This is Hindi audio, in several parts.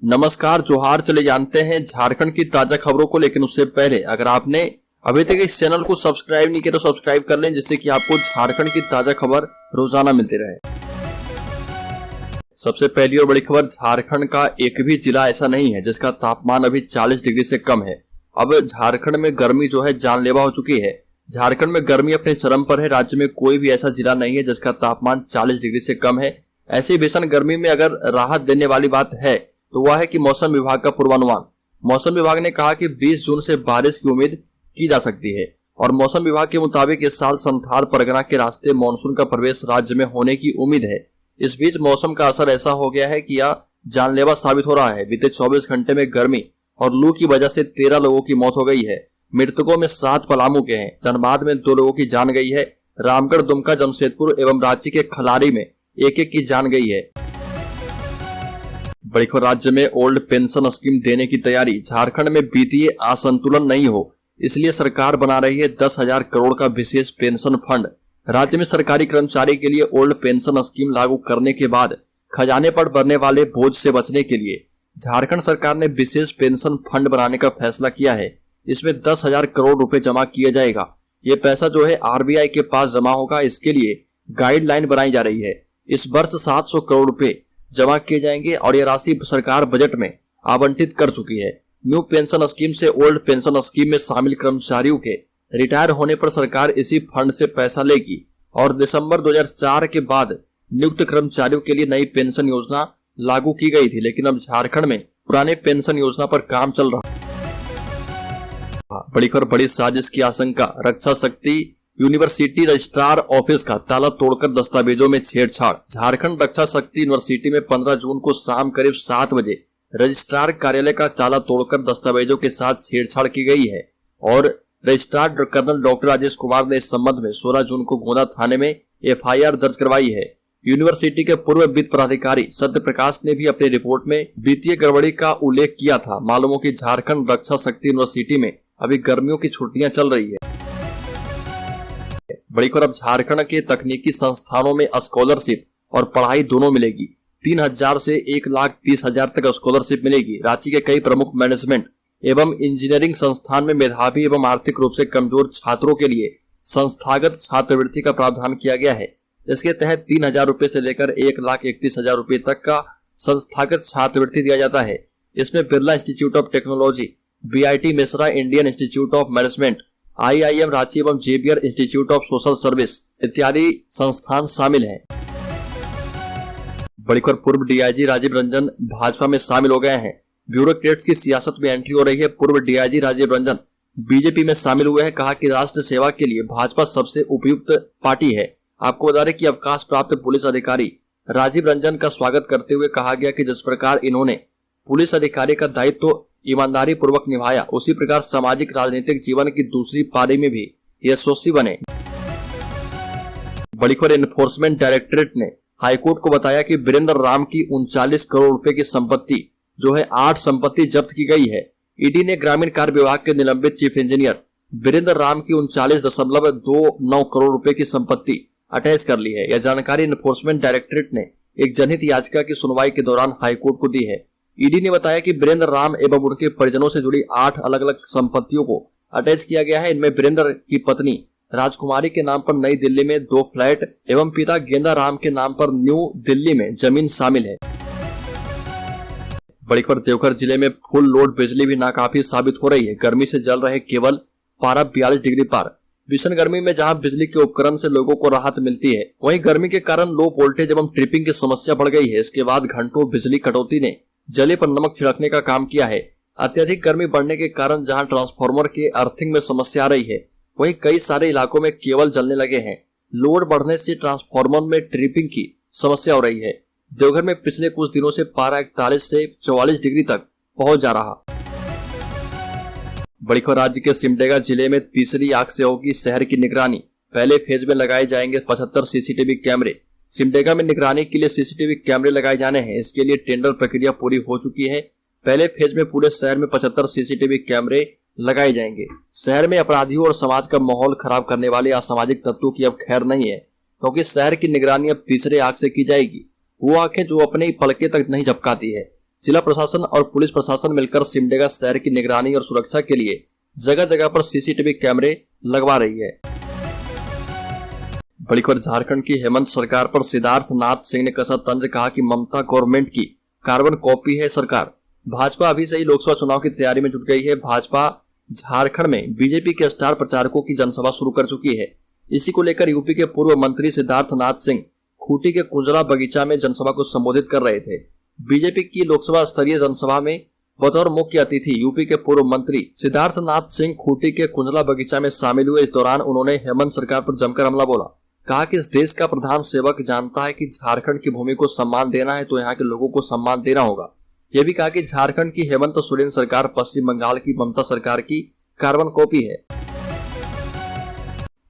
नमस्कार जोहार। चले जानते हैं झारखंड की ताजा खबरों को, लेकिन उससे पहले अगर आपने अभी तक इस चैनल को सब्सक्राइब नहीं किया तो सब्सक्राइब कर लें, जिससे कि आपको झारखंड की ताजा खबर रोजाना मिलती रहे। सबसे पहली और बड़ी खबर, झारखंड का एक भी जिला ऐसा नहीं है जिसका तापमान अभी 40 डिग्री से कम है। अब झारखंड में गर्मी जो है जानलेवा हो चुकी है। झारखंड में गर्मी अपने चरम पर है। राज्य में कोई भी ऐसा जिला नहीं है जिसका तापमान 40 डिग्री से कम है। ऐसी भीषण गर्मी में अगर राहत देने वाली बात है तो वह है कि मौसम विभाग का पूर्वानुमान। मौसम विभाग ने कहा कि 20 जून से बारिश की उम्मीद की जा सकती है और मौसम विभाग के मुताबिक इस साल संथाल परगना के रास्ते मानसून का प्रवेश राज्य में होने की उम्मीद है। इस बीच मौसम का असर ऐसा हो गया है कि यह जानलेवा साबित हो रहा है। बीते 24 घंटे में गर्मी और लू की वजह से 13 लोगों की मौत हो गई है। मृतकों में 7 पलामू के हैं। धनबाद में 2 लोगों की जान गई है। रामगढ़, दुमका, जमशेदपुर एवं रांची के खलारी में एक की जान गई है। बड़ी खबर, राज्य में ओल्ड पेंशन स्कीम देने की तैयारी। झारखंड में वित्तीय असंतुलन नहीं हो, इसलिए सरकार बना रही है 10,000 करोड़ का विशेष पेंशन फंड। राज्य में सरकारी कर्मचारी के लिए ओल्ड पेंशन स्कीम लागू करने के बाद खजाने पर बढ़ने वाले बोझ से बचने के लिए झारखंड सरकार ने विशेष पेंशन फंड बनाने का फैसला किया है। इसमें 10,000 करोड़ रुपए जमा किया जाएगा। ये पैसा जो है आरबीआई के पास जमा होगा। इसके लिए गाइडलाइन बनाई जा रही है। इस वर्ष 700 करोड़ रुपए जमा किए जाएंगे और यह राशि सरकार बजट में आवंटित कर चुकी है। न्यू पेंशन स्कीम से ओल्ड पेंशन स्कीम में शामिल कर्मचारियों के रिटायर होने पर सरकार इसी फंड से पैसा लेगी और दिसंबर 2004 के बाद नियुक्त कर्मचारियों के लिए नई पेंशन योजना लागू की गई थी, लेकिन अब झारखंड में पुराने पेंशन योजना पर काम चल रहा है। बड़ी खबर, बड़ी साजिश की आशंका। रक्षा शक्ति यूनिवर्सिटी रजिस्ट्रार ऑफिस का ताला तोड़कर दस्तावेजों में छेड़छाड़। झारखंड रक्षा शक्ति यूनिवर्सिटी में 15 जून को शाम करीब 7 बजे रजिस्ट्रार कार्यालय का ताला तोड़कर दस्तावेजों के साथ छेड़छाड़ की गई है और registrar colonel doctor Rajesh Kumar ने इस संबंध में 16 जून को गोंदा थाने में एफआईआर दर्ज करवाई है। यूनिवर्सिटी के पूर्व वित्त पदाधिकारी सत्य प्रकाश ने भी अपनी रिपोर्ट में वित्तीय गड़बड़ी का उल्लेख किया था। मालूम हो कि झारखंड रक्षा शक्ति यूनिवर्सिटी में अभी गर्मियों की छुट्टियां चल रही है। बड़ी खबर, अब झारखंड के तकनीकी संस्थानों में स्कॉलरशिप और पढ़ाई दोनों मिलेगी। 3,000 से 1,30,000 तक स्कॉलरशिप मिलेगी। रांची के कई प्रमुख मैनेजमेंट एवं इंजीनियरिंग संस्थान में मेधावी एवं आर्थिक रूप से कमजोर छात्रों के लिए संस्थागत छात्रवृत्ति का प्रावधान किया गया है। इसके तहत 3,000 रुपए से लेकर 1,31,000 रुपए तक का संस्थागत छात्रवृत्ति दिया जाता है। इसमें Birla institute of technology, BIT Mishra, Indian institute of management, IIM Ranchi एवं जेबीआर इंस्टीट्यूट ऑफ सोशल सर्विस इत्यादि संस्थान शामिल हैं। बड़ी खबर, पूर्व डीआईजी राजीव रंजन भाजपा में शामिल हो गए हैं। ब्यूरोक्रेट्स की सियासत में एंट्री हो रही है। पूर्व डीआईजी राजीव रंजन बीजेपी में शामिल हुए हैं। कहा कि राष्ट्र सेवा के लिए भाजपा सबसे उपयुक्त पार्टी है। आपको बता दें कि अवकाश प्राप्त पुलिस अधिकारी राजीव रंजन का स्वागत करते हुए कहा गया कि जिस प्रकार इन्होंने पुलिस अधिकारी का दायित्व ईमानदारी पूर्वक निभाया, उसी प्रकार सामाजिक राजनीतिक जीवन की दूसरी पारी में भी यशस्वी बने। बड़ी खबर, एनफोर्समेंट डायरेक्टरेट ने हाईकोर्ट को बताया कि वीरेंद्र राम की 39 करोड़ रुपए की संपत्ति जो है 8 संपत्ति जब्त की गई है। ईडी ने ग्रामीण कार्य विभाग के निलंबित चीफ इंजीनियर वीरेंद्र राम की 39.29 करोड़ रुपए की संपत्ति अटैच कर ली है। यह जानकारी एनफोर्समेंट डायरेक्टरेट ने एक जनहित याचिका की सुनवाई के दौरान हाईकोर्ट को दी है। ईडी ने बताया कि वीरेंद्र राम एवं उनके परिजनों से जुड़ी 8 अलग अलग संपत्तियों को अटैच किया गया है। इनमें वीरेंद्र की पत्नी राजकुमारी के नाम पर नई दिल्ली में 2 फ्लैट एवं पिता गेंदा राम के नाम पर न्यू दिल्ली में जमीन शामिल है। बड़ी खबर, देवघर जिले में फुल लोड बिजली भी नाकाफी साबित हो रही है। गर्मी से जल रहे केवल पारा 42 डिग्री पार। भीषण गर्मी में जहां बिजली के उपकरण से लोगों को राहत मिलती है, वहीं गर्मी के कारण लो वोल्टेज एवं ट्रिपिंग की समस्या बढ़ गई है। इसके बाद घंटों बिजली कटौती ने जले पर नमक छिड़कने का काम किया है। अत्यधिक गर्मी बढ़ने के कारण जहां ट्रांसफार्मर के अर्थिंग में समस्या आ रही है, वहीं कई सारे इलाकों में केबल जलने लगे हैं। लोड बढ़ने से ट्रांसफार्मर में ट्रिपिंग की समस्या हो रही है। देवघर में पिछले कुछ दिनों से पारा 41 से 44 डिग्री तक पहुंच जा रहा। बड़ी खबर, राज्य के सिमडेगा जिले में तीसरी आग से होगी शहर की निगरानी। पहले फेज में लगाए जाएंगे 75 सीसीटीवी कैमरे। सिमडेगा में निगरानी के लिए सीसीटीवी कैमरे लगाए जाने हैं। इसके लिए टेंडर प्रक्रिया पूरी हो चुकी है। पहले फेज में पूरे शहर में 75 सीसीटीवी कैमरे लगाए जाएंगे। शहर में अपराधियों और समाज का माहौल खराब करने वाले असामाजिक तत्वों की अब खैर नहीं है, क्योंकि शहर की निगरानी अब तीसरे आंख से की जाएगी। वो आंखें जो अपने पलके तक नहीं झपकाती है। जिला प्रशासन और पुलिस प्रशासन मिलकर सिमडेगा शहर की निगरानी और सुरक्षा के लिए जगह जगह पर सीसीटीवी कैमरे लगवा रही है। बड़ी खबर झारखंड की हेमंत सरकार पर सिद्धार्थ नाथ सिंह ने कसा तंज, कहा कि ममता गवर्नमेंट की कार्बन कॉपी है सरकार। भाजपा अभी से ही लोकसभा चुनाव की तैयारी में जुट गई है। भाजपा झारखंड में बीजेपी के स्टार प्रचारकों की जनसभा शुरू कर चुकी है। इसी को लेकर यूपी के पूर्व मंत्री सिद्धार्थ नाथ सिंह खूंटी के कुंजला बगीचा में जनसभा को संबोधित कर रहे थे। बीजेपी की लोकसभा स्तरीय जनसभा में बतौर मुख्य अतिथि यूपी के पूर्व मंत्री सिद्धार्थ नाथ सिंह खूंटी के कुंजला बगीचा में शामिल हुए। इस दौरान उन्होंने हेमंत सरकार पर जमकर हमला बोला। कहा कि इस देश का प्रधान सेवक जानता है कि झारखंड की भूमि को सम्मान देना है तो यहाँ के लोगों को सम्मान देना होगा। यह भी कहा कि झारखंड की हेमंत सोरेन सरकार पश्चिम बंगाल की ममता सरकार की कार्बन कॉपी है।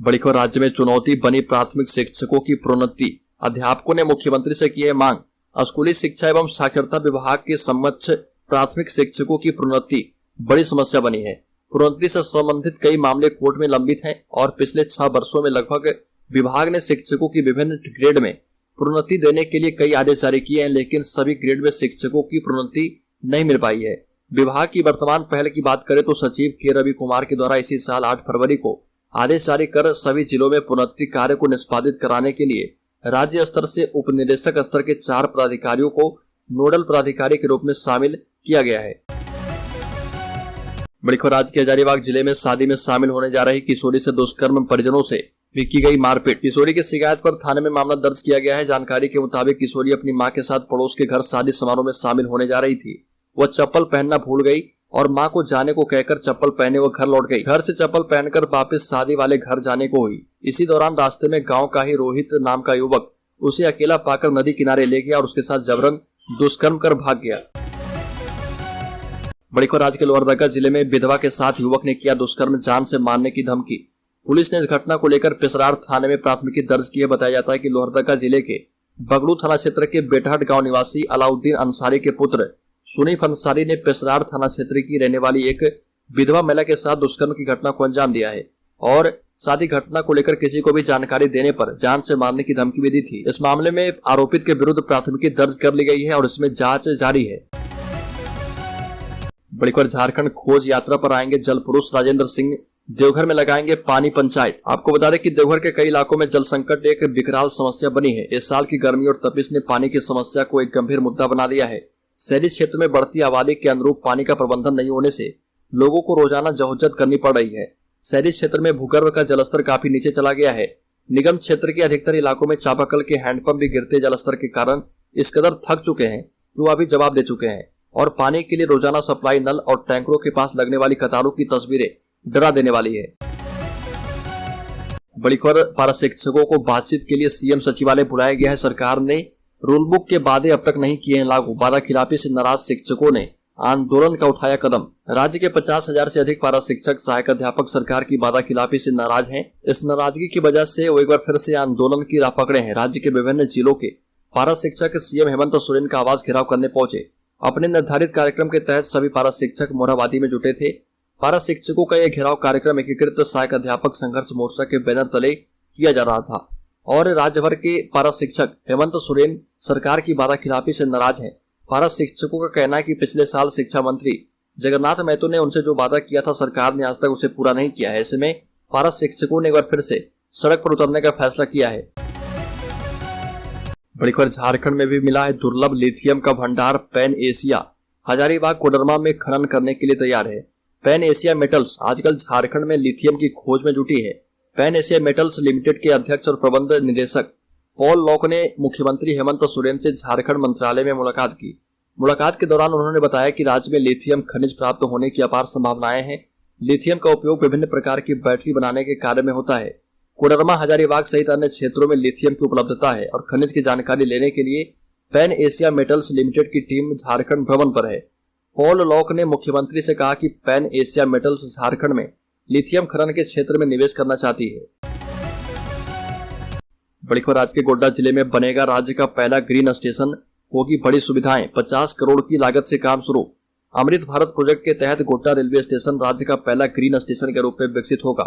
बड़ी खबर, राज्य में चुनौती बनी प्राथमिक शिक्षकों की प्रोन्नति। अध्यापकों ने मुख्यमंत्री से की है मांग। स्कूली शिक्षा एवं साक्षरता विभाग के समक्ष प्राथमिक शिक्षकों की प्रोन्नति बड़ी समस्या बनी है। प्रोन्नति से संबंधित कई मामले कोर्ट में लंबित हैं और पिछले 6 वर्षों में लगभग विभाग ने शिक्षकों की विभिन्न ग्रेड में प्रोन्नति देने के लिए कई आदेश जारी किए हैं, लेकिन सभी ग्रेड में शिक्षकों की प्रोन्नति नहीं मिल पाई है। विभाग की वर्तमान पहल की बात करें तो सचिव के रवि कुमार के द्वारा इसी साल 8 फरवरी को आदेश जारी कर सभी जिलों में प्रोन्नति कार्य को निष्पादित कराने के लिए राज्य स्तर से उप निदेशक स्तर के 4 पदाधिकारियों को नोडल पदाधिकारी के रूप में शामिल किया गया है। बड़ी खबर, राज्य के हजारीबाग जिले में शादी में शामिल होने जा रही किशोरी से दुष्कर्म, परिजनों से भी की गई मारपीट। किशोरी की शिकायत पर थाने में मामला दर्ज किया गया है। जानकारी के मुताबिक किशोरी अपनी मां के साथ पड़ोस के घर शादी समारोह में शामिल होने जा रही थी। वह चप्पल पहनना भूल गई और मां को जाने को कहकर चप्पल पहने वो घर लौट गई। घर से चप्पल पहनकर वापस शादी वाले घर जाने को हुई। इसी दौरान रास्ते में गांव का ही रोहित नाम का युवक उसे अकेला पाकर नदी किनारे ले गया और उसके साथ जबरन दुष्कर्म कर भाग गया। बड़ी खबर, राज्य के लोहरदगा जिले में विधवा के साथ युवक ने किया दुष्कर्म, जान से मारने की धमकी। पुलिस ने इस घटना को लेकर पेशरार थाने में प्राथमिकी दर्ज की है। बताया जाता है कि लोहरदगा जिले के बगलू थाना क्षेत्र के बेटहट गांव निवासी अलाउद्दीन अंसारी के पुत्र सुनीफ अंसारी ने पेशरार थाना क्षेत्र की रहने वाली एक विधवा महिला के साथ दुष्कर्म की घटना को अंजाम दिया है और साथ ही घटना को लेकर किसी को भी जानकारी देने पर जान से मारने की धमकी भी दी थी। इस मामले में आरोपित के विरुद्ध प्राथमिकी दर्ज कर ली गई है और इसमें जांच जारी है। बड़ी खबर, झारखंड खोज यात्रा पर आएंगे जल पुरुष राजेंद्र सिंह, देवघर में लगाएंगे पानी पंचायत। आपको बता दें कि देवघर के कई इलाकों में जल संकट एक विकराल समस्या बनी है। इस साल की गर्मी और तपिश ने पानी की समस्या को एक गंभीर मुद्दा बना दिया है। शहरी क्षेत्र में बढ़ती आबादी के अनुरूप पानी का प्रबंधन नहीं होने से लोगों को रोजाना जहूजत करनी पड़ रही है। शहरी क्षेत्र में भूगर्भ का जलस्तर काफी नीचे चला गया है। निगम क्षेत्र के अधिकतर इलाकों में चापाकल के हैंडपंप भी गिरते जलस्तर के कारण इस कदर थक चुके हैं कि वो अभी जवाब दे चुके हैं और पानी के लिए रोजाना सप्लाई नल और टैंकरों के पास लगने वाली कतारों की तस्वीरें डरा देने वाली है। बड़ी खबर, पारा शिक्षकों को बातचीत के लिए सीएम सचिवालय बुलाया गया है। सरकार ने रूल बुक के वादे अब तक नहीं किए हैं लागू। वादा खिलाफी से नाराज शिक्षकों ने आंदोलन का उठाया कदम। राज्य के 50,000 से अधिक पारा शिक्षक, सहायक अध्यापक सरकार की वादा खिलाफी से नाराज हैं। इस नाराजगी की वजह से वो एक बार फिर से आंदोलन की राह पकड़े हैं। राज्य के विभिन्न जिलों के पारा शिक्षक सीएम हेमंत सोरेन का आवाज घेराव करने पहुंचे। अपने निर्धारित कार्यक्रम के तहत सभी पारा शिक्षक मोरहाबादी में जुटे थे। पारा शिक्षकों का यह घेराव कार्यक्रम एकीकृत सहायक अध्यापक संघर्ष मोर्चा के बैनर तले किया जा रहा था और राज्य भर के पारा शिक्षक हेमंत सोरेन सरकार की वादा खिलाफी से नाराज हैं। पारा शिक्षकों का कहना है कि पिछले साल शिक्षा मंत्री जगन्नाथ महतो ने उनसे जो वादा किया था सरकार ने आज तक उसे पूरा नहीं किया है। ऐसे में पारा शिक्षकों ने एक बार फिर से सड़क पर उतरने का फैसला किया है। बड़ी खबर, झारखंड में भी मिला है दुर्लभ लिथियम का भंडार। पैन एशिया हजारीबाग कोडरमा में खनन करने के लिए तैयार है। पैन एशिया मेटल्स आजकल झारखंड में लिथियम की खोज में जुटी है। पैन एशिया मेटल्स लिमिटेड के अध्यक्ष और प्रबंध निदेशक पॉल लॉक ने मुख्यमंत्री हेमंत सोरेन से झारखंड मंत्रालय में मुलाकात की। मुलाकात के दौरान उन्होंने बताया कि राज्य में लिथियम खनिज प्राप्त होने की अपार संभावनाएं हैं। लिथियम का उपयोग विभिन्न प्रकार की बैटरी बनाने के कार्य में होता है। कोडरमा, हजारीबाग सहित अन्य क्षेत्रों में लिथियम की उपलब्धता है और खनिज की जानकारी लेने के लिए पैन एशिया मेटल्स लिमिटेड की टीम झारखंड भ्रमण पर है। पॉल लॉक ने मुख्यमंत्री से कहा कि पैन एशिया मेटल्स झारखंड में लिथियम खनन के क्षेत्र में निवेश करना चाहती है। बड़ी खबर, राज्य के गोड्डा जिले में बनेगा राज्य का पहला ग्रीन स्टेशन, होगी बड़ी सुविधाएं। 50 करोड़ की लागत से काम शुरू। अमृत भारत प्रोजेक्ट के तहत गोड्डा रेलवे स्टेशन राज्य का पहला ग्रीन स्टेशन के रूप में विकसित होगा।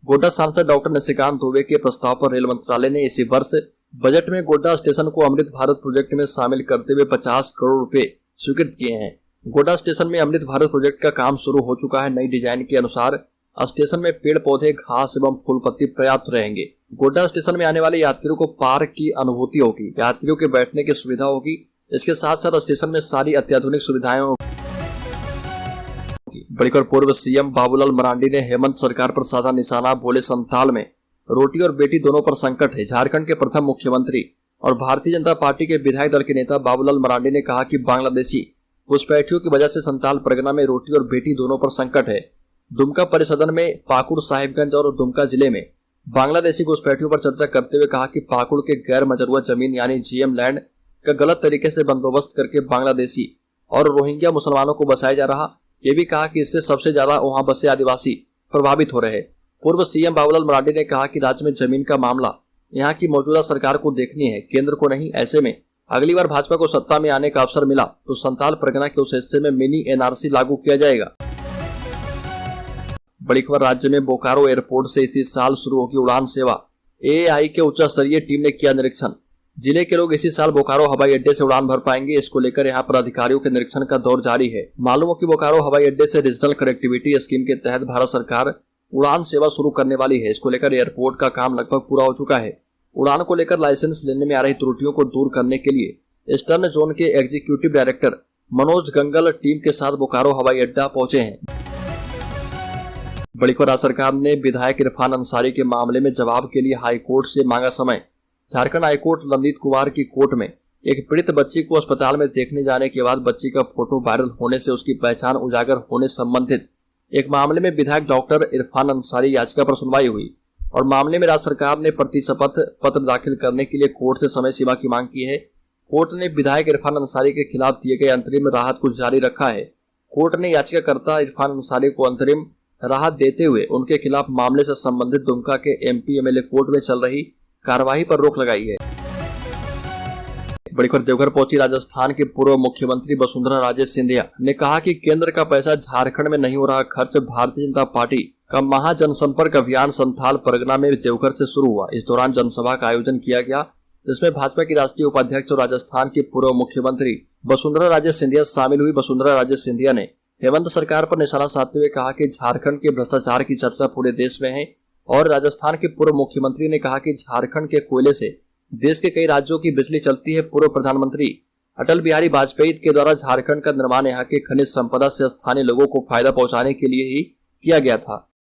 गोड्डा सांसद डॉक्टर निशिकांत दुबे के प्रस्ताव पर रेल मंत्रालय ने इसी वर्ष बजट में गोड्डा स्टेशन को अमृत भारत प्रोजेक्ट में शामिल करते हुए 50 करोड़ रुपए स्वीकृत किए हैं। गोड्डा स्टेशन में अमृत भारत प्रोजेक्ट का काम शुरू हो चुका है। नई डिजाइन के अनुसार स्टेशन में पेड़ पौधे, घास एवं फूल पत्ती पर्याप्त रहेंगे। गोड्डा स्टेशन में आने वाले यात्रियों को पार्क की अनुभूति होगी, यात्रियों के बैठने की सुविधा होगी। इसके साथ साथ स्टेशन में सारी अत्याधुनिक सुविधाएं होगी। बड़ी खबर, पूर्व सीएम बाबूलाल मरांडी ने हेमंत सरकार पर साधा निशाना, बोले संथाल में रोटी और बेटी दोनों पर संकट है। झारखंड के प्रथम मुख्यमंत्री और भारतीय जनता पार्टी के विधायक दल के नेता बाबूलाल मरांडी ने कहा कि बांग्लादेशी घुसपैठियों की वजह से संथाल परगना में रोटी और बेटी दोनों पर संकट है। दुमका परिसदन में पाकुड़, साहिबगंज और दुमका जिले में बांग्लादेशी घुसपैठियों पर चर्चा करते हुए कहा कि पाकुड़ के गैर मजरूआ जमीन यानी जीएम लैंड का गलत तरीके से बंदोबस्त करके बांग्लादेशी और रोहिंग्या मुसलमानों को बसाया जा रहा। ये भी कहा कि इससे सबसे ज्यादा वहां बसे आदिवासी प्रभावित हो रहे। पूर्व सीएम बाबूलाल मरांडी ने कहा कि राज्य में जमीन का मामला यहाँ की मौजूदा सरकार को देखनी है, केंद्र को नहीं। ऐसे में अगली बार भाजपा को सत्ता में आने का अवसर मिला तो संथाल परगना के उस हिस्से में मिनी एनआरसी लागू किया जाएगा। बड़ी खबर, राज्य में बोकारो एयरपोर्ट से इसी साल शुरू होगी उड़ान सेवा। एएआई के उच्च स्तरीय टीम ने किया निरीक्षण। जिले के लोग इसी साल बोकारो हवाई अड्डे से उड़ान भर पाएंगे। इसको लेकर यहां पर अधिकारियों के निरीक्षण का दौर जारी है। मालूम हो कि बोकारो हवाई अड्डे से रीजनल कनेक्टिविटी स्कीम के तहत भारत सरकार उड़ान सेवा शुरू करने वाली है। इसको लेकर एयरपोर्ट का काम लगभग पूरा हो चुका है। उड़ान को लेकर लाइसेंस लेने में आ रही त्रुटियों को दूर करने के लिए ईस्टर्न जोन के executive director Manoj Gangal team के साथ बोकारो हवाई अड्डा पहुंचे हैं। बड़ी खबर, राज्य सरकार ने विधायक इरफान अंसारी के मामले में जवाब के लिए हाईकोर्ट से मांगा समय। झारखंड हाईकोर्ट ललित कुमार की कोर्ट में एक पीड़ित बच्ची को अस्पताल में देखने जाने के बाद बच्ची का फोटो वायरल होने से उसकी पहचान उजागर होने संबंधित एक मामले में विधायक डॉक्टर इरफान अंसारी याचिका पर सुनवाई हुई और मामले में राज्य सरकार ने प्रतिशपथ पत्र दाखिल करने के लिए कोर्ट से समय सीमा की मांग की है। कोर्ट ने विधायक इरफान अंसारी के खिलाफ दिए गए अंतरिम राहत को जारी रखा है। कोर्ट ने याचिकाकर्ता इरफान अंसारी को अंतरिम राहत देते हुए उनके खिलाफ मामले से संबंधित दुमका के एमपी एमएलए कोर्ट में चल रही कार्यवाही पर रोक लगाई है। बड़ी खबर, देवघर पहुंची राजस्थान के पूर्व मुख्यमंत्री वसुंधरा राजे सिंधिया ने कहा कि केंद्र का पैसा झारखंड में नहीं हो रहा खर्च। भारतीय जनता पार्टी का महा जनसंपर्क अभियान संथाल परगना में देवघर से शुरू हुआ। इस दौरान जनसभा का आयोजन किया गया जिसमें भाजपा की राष्ट्रीय उपाध्यक्ष और राजस्थान की पूर्व मुख्यमंत्री वसुंधरा राजे सिंधिया शामिल हुई। वसुंधरा राजे सिंधिया ने हेमंत सरकार पर निशाना साधते हुए कहा कि झारखंड के भ्रष्टाचार की चर्चा पूरे देश में है और राजस्थान के पूर्व मुख्यमंत्री ने कहा कि झारखंड के कोयले से देश के कई राज्यों की बिजली चलती है। पूर्व प्रधानमंत्री अटल बिहारी वाजपेयी के द्वारा झारखंड का निर्माण यहाँ के खनिज संपदा से स्थानीय लोगों को फायदा पहुंचाने के लिए ही किया गया था।